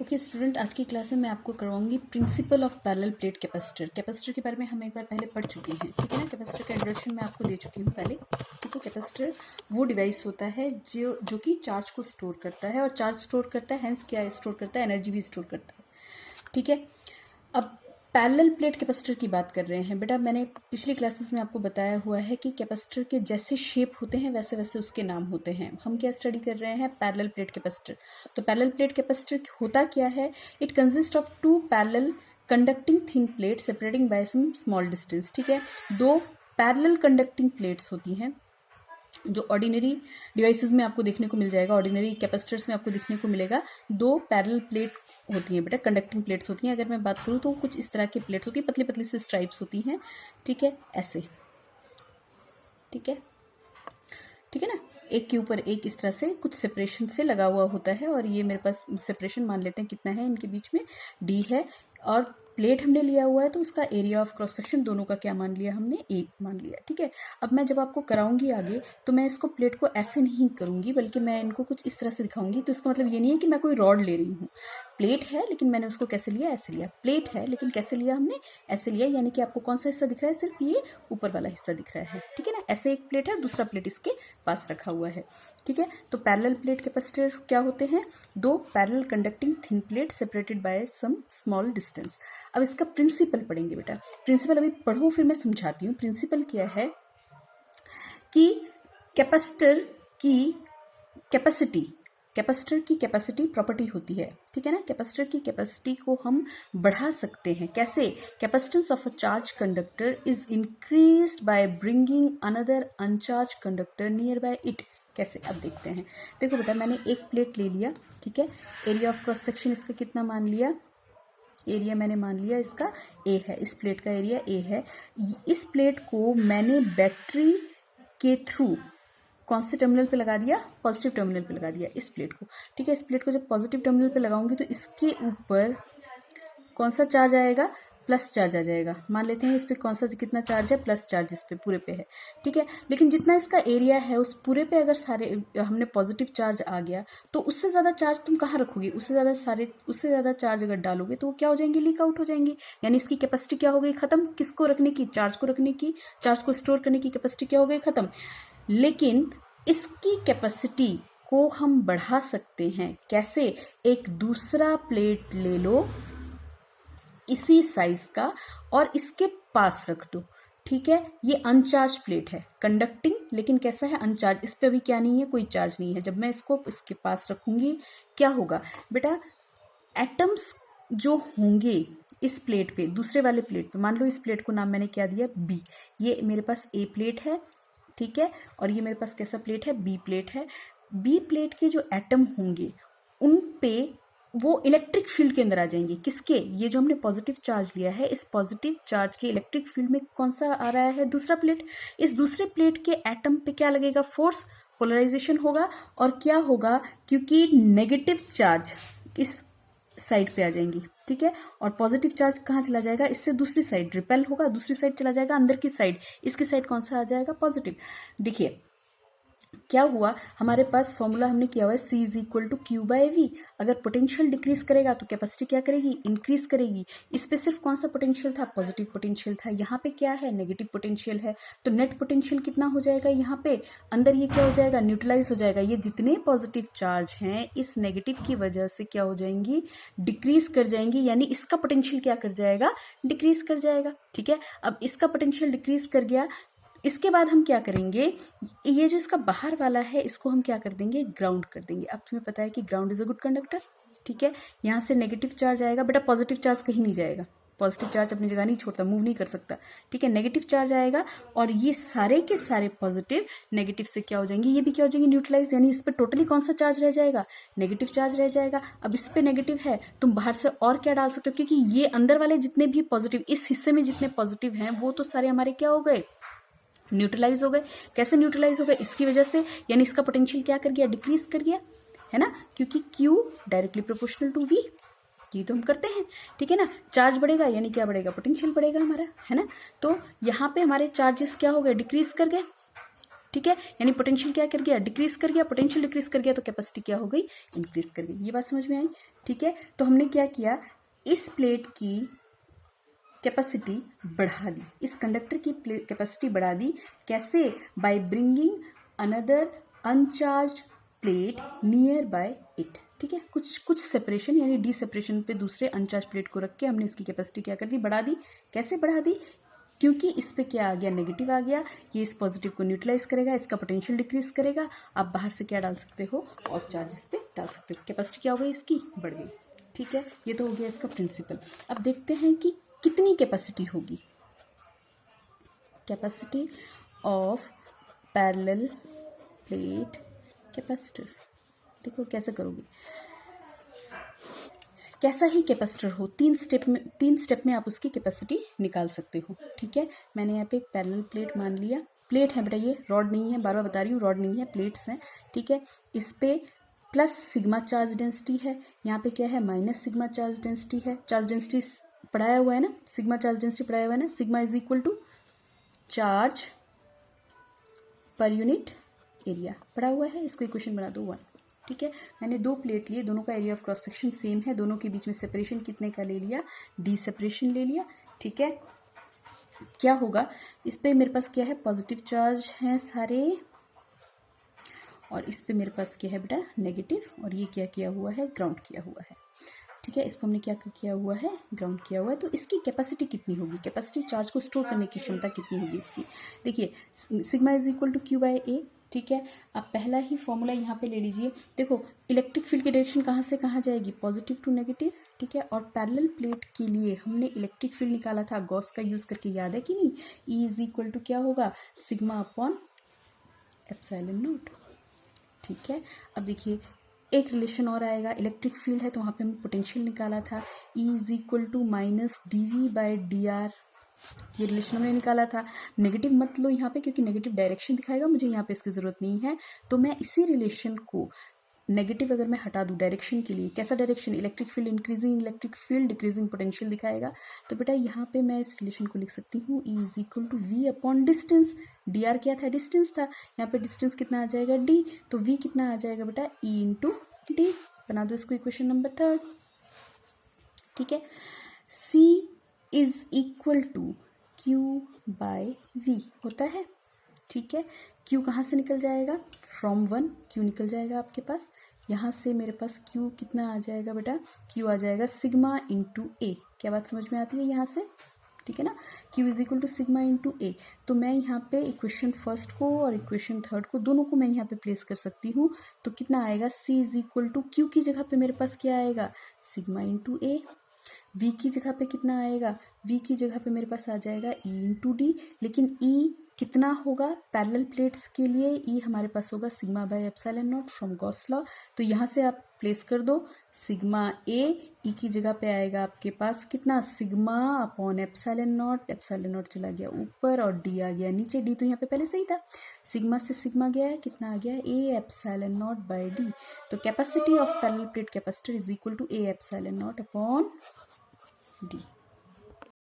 Okay student, आज की class में मैं आपको करवाऊंगी principle of parallel plate capacitor. Capacitor के बारे में हम एक बार पहले पढ़ चुके हैं, ठीक है ना। कैपेसिटर का इंट्रोडक्शन मैं आपको दे चुकी हूँ पहले, ठीक है। कैपेसिटर वो डिवाइस होता है जो कि चार्ज को स्टोर करता है, और चार्ज स्टोर करता है, हैंस क्या स्टोर करता है, एनर्जी भी स्टोर करता है, ठीक है। अब पैरेलल प्लेट कैपेसिटर की बात कर रहे हैं बेटा। मैंने पिछली क्लासेस में आपको बताया हुआ है कि कैपेसिटर के जैसे शेप होते हैं वैसे वैसे उसके नाम होते हैं। हम क्या स्टडी कर रहे हैं, पैरेलल प्लेट कैपेसिटर। तो पैरेलल प्लेट कैपेसिटर होता क्या है, it consist of two parallel conducting thin plate separating by some small distance, ठीक है। दो पैरेलल कंडक्टिंग प्लेट्स होती हैं जो ऑर्डिनरी डिवाइसेस में आपको देखने को मिल जाएगा, ऑर्डिनरी कैपेसिटर्स में आपको देखने को मिलेगा। दो पैरेलल प्लेट होती हैं बेटा, कंडक्टिंग प्लेट्स होती हैं। अगर मैं बात करूँ तो कुछ इस तरह की प्लेट्स होती है, पतली पतली सी स्ट्राइप्स होती हैं, ठीक है, ऐसे, ठीक है, ठीक है ना। एक के ऊपर एक इस तरह से कुछ सेपरेशन से लगा हुआ होता है, और ये मेरे पास सेपरेशन मान लेते हैं कितना है इनके बीच में, डी है। और प्लेट हमने लिया हुआ है तो उसका एरिया ऑफ क्रॉस सेक्शन दोनों का क्या मान लिया हमने, ए मान लिया, ठीक है। अब मैं जब आपको कराऊंगी आगे तो मैं इसको प्लेट को ऐसे नहीं करूंगी, बल्कि मैं इनको कुछ इस तरह से दिखाऊंगी। तो इसका मतलब ये नहीं है कि मैं कोई रॉड ले रही हूँ। प्लेट है लेकिन मैंने उसको कैसे लिया, ऐसे लिया। प्लेट है लेकिन कैसे लिया हमने, ऐसे लिया। यानी कि आपको कौन सा हिस्सा दिख रहा है, सिर्फ ये ऊपर वाला हिस्सा दिख रहा है, ठीक है ना। ऐसे एक प्लेट है, दूसरा प्लेट इसके पास रखा हुआ है, ठीक है। तो पैरेलल प्लेट कैपेसिटर क्या होते हैं, दो parallel conducting thin plate separated by some small distance. अब इसका प्रिंसिपल पढ़ेंगे बेटा। प्रिंसिपल अभी पढ़ो, फिर मैं समझाती हूँ। प्रिंसिपल क्या है कि कैपेसिटर की कैपेसिटी, कैपेसिटर की कैपेसिटी प्रॉपर्टी होती है, ठीक है ना। कैपेसिटर की कैपेसिटी को हम बढ़ा सकते हैं कैसे, capacitance of a charge conductor is increased by bringing another अनचार्ज conductor near by it. कैसे, अब देखते हैं। देखो बेटा, मैंने एक प्लेट ले लिया, ठीक है। एरिया ऑफ क्रॉस सेक्शन इसका कितना मान लिया, एरिया मैंने मान लिया इसका ए है, इस प्लेट का एरिया ए है। इस प्लेट को मैंने बैटरी के थ्रू कौन से टर्मिनल पे लगा दिया, पॉजिटिव टर्मिनल पे लगा दिया इस प्लेट को, ठीक है। इस प्लेट को जब पॉजिटिव टर्मिनल पे लगाऊंगी तो इसके ऊपर कौन सा चार्ज आएगा, प्लस चार्ज आ जाएगा। मान लेते हैं इस पे कौन सा कितना चार्ज है, प्लस चार्ज इस पे पूरे पे है, ठीक है। लेकिन जितना इसका एरिया है उस पूरे पे अगर सारे हमने पॉजिटिव चार्ज आ गया तो उससे ज़्यादा चार्ज तुम कहाँ रखोगे, उससे ज़्यादा चार्ज अगर डालोगे तो वो क्या हो जाएंगे, लीक आउट हो जाएंगे। यानी इसकी कैपेसिटी क्या हो गई, खत्म। किसको रखने की, चार्ज को रखने की, चार्ज को स्टोर करने की कैपेसिटी क्या हो गई, खत्म। लेकिन इसकी कैपेसिटी को हम बढ़ा सकते हैं कैसे, एक दूसरा प्लेट ले लो इसी साइज का और इसके पास रख दो, ठीक है। ये अनचार्ज प्लेट है, कंडक्टिंग, लेकिन कैसा है, अनचार्ज। इस पे अभी क्या नहीं है, कोई चार्ज नहीं है। जब मैं इसको इसके पास रखूंगी क्या होगा बेटा, एटम्स जो होंगे इस प्लेट पे, दूसरे वाले प्लेट पे, मान लो इस प्लेट को नाम मैंने क्या दिया, बी। ये मेरे पास ए प्लेट है, ठीक है, और ये मेरे पास कैसा प्लेट है, बी प्लेट है। बी प्लेट के जो एटम होंगे उन पे वो इलेक्ट्रिक फील्ड के अंदर आ जाएंगे, किसके, ये जो हमने पॉजिटिव चार्ज लिया है, इस पॉजिटिव चार्ज के इलेक्ट्रिक फील्ड में कौन सा आ रहा है, दूसरा प्लेट। इस दूसरे प्लेट के एटम पे क्या लगेगा, फोर्स, पोलराइजेशन होगा। और क्या होगा, क्योंकि नेगेटिव चार्ज इस साइड पे आ जाएंगी, ठीक है, और पॉजिटिव चार्ज कहाँ चला जाएगा, इससे दूसरी साइड रिपेल होगा, दूसरी साइड चला जाएगा अंदर की साइड, इसकी साइड कौन सा आ जाएगा, पॉजिटिव। देखिए क्या हुआ, हमारे पास फॉर्मूला हमने किया हुआ है C is equal to Q by V. अगर पोटेंशियल डिक्रीज करेगा तो कैपेसिटी क्या करेगी, इंक्रीज करेगी। इस पे सिर्फ कौन सा पोटेंशियल था, पॉजिटिव पोटेंशियल था। यहाँ पे क्या है, नेगेटिव पोटेंशियल है। तो नेट पोटेंशियल कितना हो जाएगा, यहाँ पे अंदर ये क्या हो जाएगा, न्यूट्रलाइज हो जाएगा। ये जितने पॉजिटिव चार्ज हैं इस नेगेटिव की वजह से क्या हो जाएंगी, डिक्रीज कर जाएंगी। यानी इसका पोटेंशियल क्या कर जाएगा, डिक्रीज कर जाएगा, ठीक है। अब इसका पोटेंशियल डिक्रीज कर गया, इसके बाद हम क्या करेंगे, ये जो इसका बाहर वाला है इसको हम क्या कर देंगे, ग्राउंड कर देंगे। अब तुम्हें पता है कि ground is a good conductor, ठीक है। यहाँ से नेगेटिव चार्ज आएगा बेटा, पॉजिटिव चार्ज कहीं नहीं जाएगा, पॉजिटिव चार्ज अपनी जगह नहीं छोड़ता, मूव नहीं कर सकता, ठीक है। नेगेटिव चार्ज आएगा और ये सारे के सारे पॉजिटिव नेगेटिव से क्या हो जाएंगे, ये भी क्या हो जाएंगे, न्यूट्रलाइज। यानी इस पर टोटली कौन सा चार्ज रह जाएगा, नेगेटिव चार्ज रह जाएगा। अब इस पे नेगेटिव है, तुम बाहर से और क्या डाल सकते हो, क्योंकि ये अंदर वाले जितने भी पॉजिटिव, इस हिस्से में जितने पॉजिटिव हैं वो तो सारे हमारे क्या हो गए, न्यूट्रलाइज हो गए। कैसे न्यूट्रलाइज हो गए, इसकी वजह से, यानी इसका पोटेंशियल क्या कर गया, डिक्रीज कर गया, है ना, क्योंकि Q directly proportional to V, ये तो हम करते हैं, ठीक है ना। चार्ज बढ़ेगा यानी क्या बढ़ेगा, पोटेंशियल बढ़ेगा हमारा, है ना। तो यहाँ पे हमारे चार्जेस क्या हो गए, डिक्रीज कर गए, ठीक है, यानी पोटेंशियल क्या कर गया, डिक्रीज कर गया, पोटेंशियल डिक्रीज कर गया तो कैपेसिटी क्या हो गई, इंक्रीज कर गई। ये बात समझ में आई। ठीक है, तो हमने क्या किया, इस प्लेट की कैपेसिटी बढ़ा दी, इस कंडक्टर की कैपेसिटी बढ़ा दी। कैसे, by bringing another अनचार्ज plate near by it. ठीक है, कुछ सेपरेशन यानी डी सेपरेशन पे दूसरे अनचार्ज प्लेट को रख के हमने इसकी कैपेसिटी क्या कर दी, बढ़ा दी। कैसे बढ़ा दी, क्योंकि इस पे क्या आ गया, नेगेटिव आ गया, ये इस पॉजिटिव को न्यूट्रलाइज करेगा, इसका पोटेंशियल डिक्रीज करेगा। आप बाहर से क्या डाल सकते हो, और चार्ज इस पे डाल सकते हो, कैपेसिटी क्या हो गई, इसकी बढ़ गई। ठीक है, ये तो हो गया इसका प्रिंसिपल। अब देखते हैं कि कितनी कैपेसिटी होगी, capacity of parallel plate capacitor. देखो कैसे करोगे, कैसा ही कैपेसिटर हो, तीन स्टेप में आप उसकी कैपेसिटी निकाल सकते हो। ठीक है, मैंने यहाँ पे एक पैरेलल प्लेट मान लिया, प्लेट है बेटा, ये रॉड नहीं है, बार बार बता रही हूँ, रॉड नहीं है, प्लेट्स हैं। ठीक है, इस पे प्लस सिग्मा चार्ज डेंसिटी है, यहाँ पे क्या है, माइनस सिग्मा चार्ज डेंसिटी है। चार्ज डेंसिटी पढ़ाया हुआ है ना, सिग्मा चार्ज डेंसिटी पढ़ाया हुआ है ना, sigma is equal to charge per unit area पढ़ा हुआ है, इसको इक्वेशन बना दो 1। ठीक है, मैंने दो प्लेट लिए, दोनों का area of cross section same है, दोनों के बीच में सेपरेशन कितने का ले लिया, डी सेपरेशन ले लिया। ठीक है, क्या होगा, इस पे मेरे पास क्या है, पॉजिटिव चार्ज हैं सारे, और इस पे मेरे पास क्या है बेटा, नेगेटिव, और ये क्या किया हुआ है, ग्राउंड किया हुआ है। ठीक है, इसको हमने क्या किया हुआ है, ग्राउंड किया हुआ है। तो इसकी कैपेसिटी कितनी होगी, कैपेसिटी चार्ज को स्टोर करने की क्षमता कितनी होगी इसकी, देखिए sigma is equal to Q by A. ठीक है, आप पहला ही फॉर्मूला यहाँ पे ले लीजिए। देखो इलेक्ट्रिक फील्ड की डायरेक्शन कहाँ से कहाँ जाएगी, पॉजिटिव टू नेगेटिव। ठीक है, और पैरेलल प्लेट के लिए हमने इलेक्ट्रिक फील्ड निकाला था गॉस का यूज करके, याद है कि नहीं, ई इज इक्वल टू क्या होगा, सिग्मा अपॉन एप्सिलॉन नॉट। ठीक है, अब देखिए एक रिलेशन और आएगा, इलेक्ट्रिक फील्ड है तो वहाँ पे हमने पोटेंशियल निकाला था, E is equal to minus d V by d r, ये रिलेशन हमने निकाला था। नेगेटिव मत लो यहाँ पे, क्योंकि नेगेटिव डायरेक्शन दिखाएगा, मुझे यहाँ पे इसकी ज़रूरत नहीं है। तो मैं इसी रिलेशन को नेगेटिव अगर मैं हटा दूँ डायरेक्शन के लिए, कैसा direction, electric field increasing, electric field decreasing potential दिखाएगा, तो बेटा यहाँ पे मैं इस रिलेशन को लिख सकती हूँ, E is equal to V upon distance. D r क्या था, डिस्टेंस था, यहाँ पे डिस्टेंस कितना आ जाएगा, डी, तो वी कितना आ जाएगा बेटा, ई इंटू डी। बना दो इसको इक्वेशन नंबर 3। ठीक है, C is equal to Q by V होता है। ठीक है, क्यू कहाँ से निकल जाएगा, फ्रॉम 1 क्यू निकल जाएगा आपके पास, यहाँ से मेरे पास क्यू कितना आ जाएगा बेटा, क्यू आ जाएगा सिग्मा इंटू ए। क्या बात समझ में आती है यहाँ से, ठीक है ना, Q is equal to sigma into A. तो मैं यहाँ पे इक्वेशन फर्स्ट को और इक्वेशन थर्ड को दोनों को मैं यहाँ पे प्लेस कर सकती हूँ। तो कितना आएगा, सी इज इक्वल टू क्यू की जगह पे मेरे पास क्या आएगा, सिग्मा इंटू ए। वी की जगह पे कितना आएगा, वी की जगह पे मेरे पास आ जाएगा ई इंटू डी, लेकिन ई कितना होगा, पैरेलल प्लेट्स के लिए ई हमारे पास होगा sigma by epsilon not from Gauss law. तो यहाँ से आप प्लेस कर दो सिग्मा ए, ई की जगह पे आएगा आपके पास कितना, सिग्मा अपॉन एप्सिलॉन नॉट चला गया ऊपर और डी आ गया नीचे, डी तो यहाँ पे पहले सही था, सिग्मा से सिग्मा गया है, कितना आ गया, A epsilon naught by D. तो capacity of parallel plate capacitor is equal to A epsilon naught upon D.